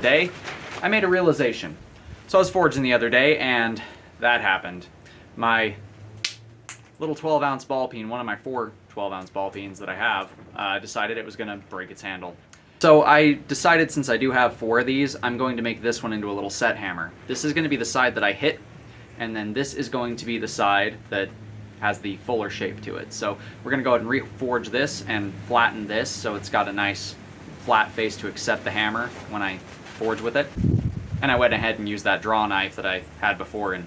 day, I made a realization. So I was forging the other day and that happened. My little 12-ounce ball peen, one of my 4 12-ounce ball peens that I have, decided it was going to break its handle. So I decided, since I do have 4 of these, I'm going to make this one into a little set hammer. This is going to be the side that I hit, and then this is going to be the side that has the fuller shape to it. So we're going to go ahead and reforge this and flatten this so it's got a nice flat face to accept the hammer when I forge with it. And I went ahead and used that draw knife that I had before and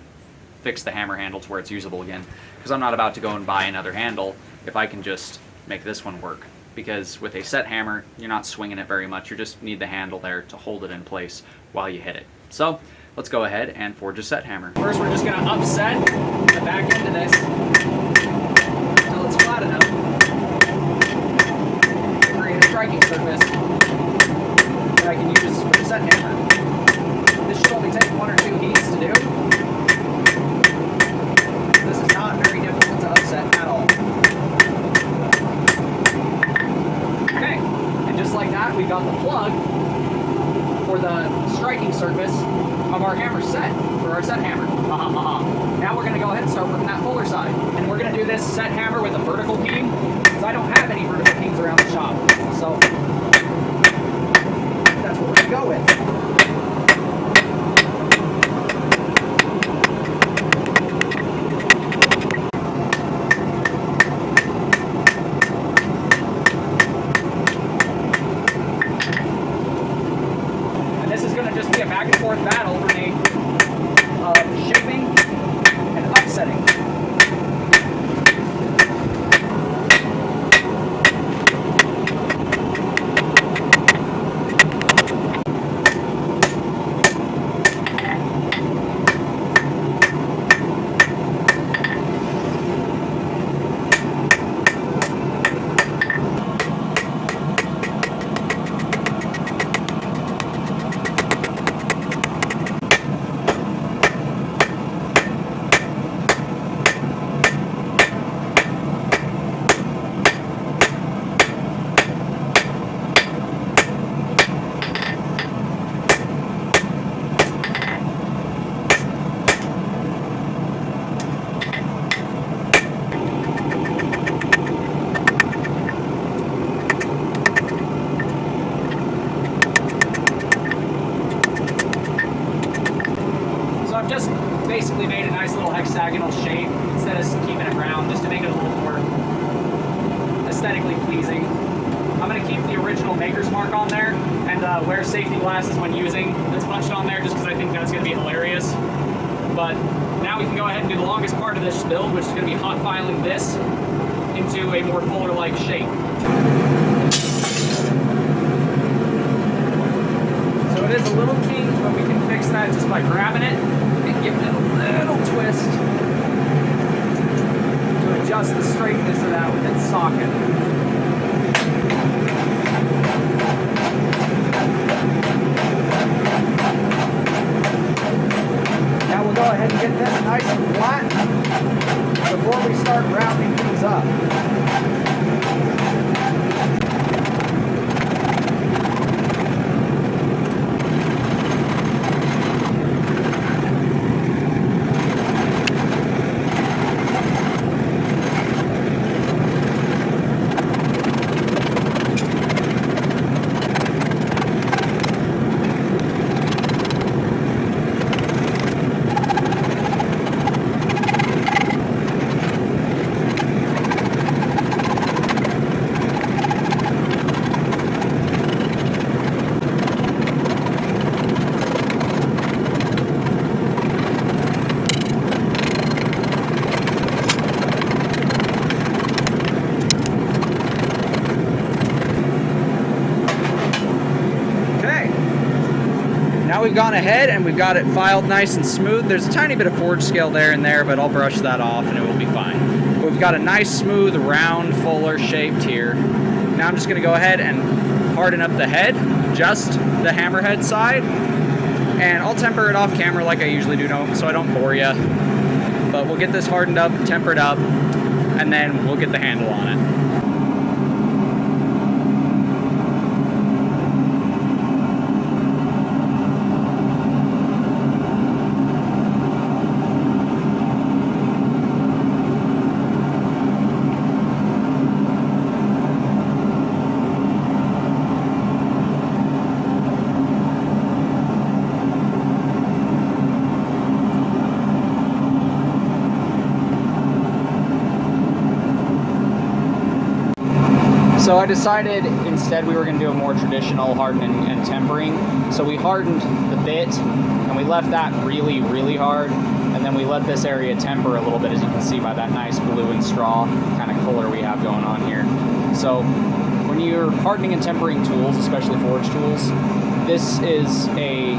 fixed the hammer handle to where it's usable again, because I'm not about to go and buy another handle if I can just make this one work. Because with a set hammer, you're not swinging it very much, you just need the handle there to hold it in place while you hit it. So let's go ahead and forge a set hammer. First, we're just going to upset the back end of this until it's flat enough to create a striking surface that I can use for the set hammer. This should only take 1 or 2 heats to do. This is not very difficult to upset at all. Okay, and just like that, we've got the plug for the striking surface of our hammer set, for our set hammer. Now we're going to go ahead and start working that fuller side. And we're going to do this set hammer with a vertical peen, because I don't have any vertical peens around the shop. So that's what we're going to go with. Back and forth battle for me of shaping and upsetting. I've just basically made a nice little hexagonal shape instead of keeping it round, just to make it a little more aesthetically pleasing. I'm going to keep the original maker's mark on there and wear safety glasses when using that's punched on there, just because I think that's going to be hilarious. But now we can go ahead and do the longest part of this build, which is going to be hot filing this into a more fuller-like shape. So it is a little kinky, but we can fix that just by grabbing it and giving it a little twist to adjust the straightness of that with its socket. Now we'll go ahead and get this nice and flat before we start rounding things up. Now we've gone ahead and we've got it filed nice and smooth. There's a tiny bit of forge scale there and there, but I'll brush that off and it will be fine. But we've got a nice, smooth, round, fuller shaped here. Now I'm just going to go ahead and harden up the head, just the hammerhead side, and I'll temper it off camera like I usually do, so I don't bore you. But we'll get this hardened up, tempered up, and then we'll get the handle on it. So I decided instead we were going to do a more traditional hardening and tempering. So we hardened the bit and we left that really, really hard. And then we let this area temper a little bit, as you can see by that nice blue and straw kind of color we have going on here. So when you're hardening and tempering tools, especially forge tools, this is a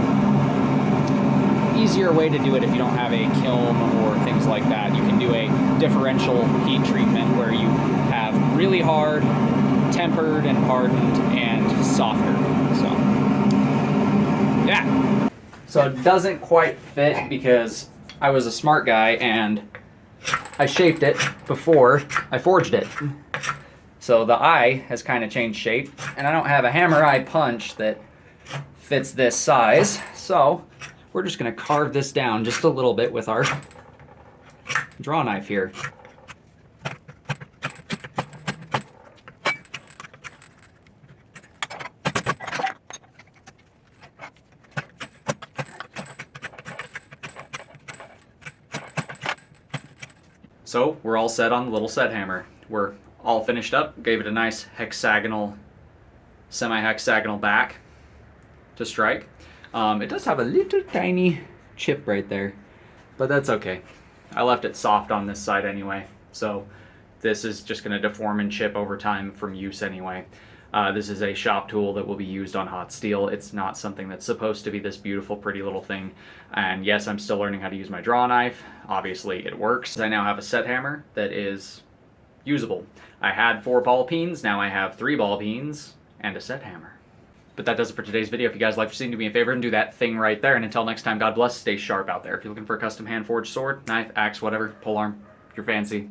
easier way to do it if you don't have a kiln or things like that. You can do a differential heat treatment where you have really hard, tempered and hardened and softer. So yeah. So it doesn't quite fit because I was a smart guy and I shaped it before I forged it. So the eye has kind of changed shape, and I don't have a hammer eye punch that fits this size. So we're just going to carve this down just a little bit with our draw knife here. So we're all set on the little set hammer. We're all finished up, gave it a nice hexagonal, semi-hexagonal back to strike. It does have a little tiny chip right there, but that's okay. I left it soft on this side anyway, so this is just going to deform and chip over time from use anyway. This is a shop tool that will be used on hot steel. It's not something that's supposed to be this beautiful, pretty little thing. And yes, I'm still learning how to use my draw knife. Obviously, it works. I now have a set hammer that is usable. I had 4 ball peens, now I have 3 ball peens and a set hammer. But that does it for today's video. If you guys like what you've seen, do me a favor and do that thing right there. And until next time, God bless, stay sharp out there. If you're looking for a custom hand-forged sword, knife, axe, whatever, polearm, if you're fancy,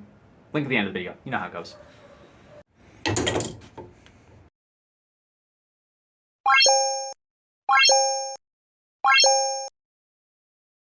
link at the end of the video. You know how it goes.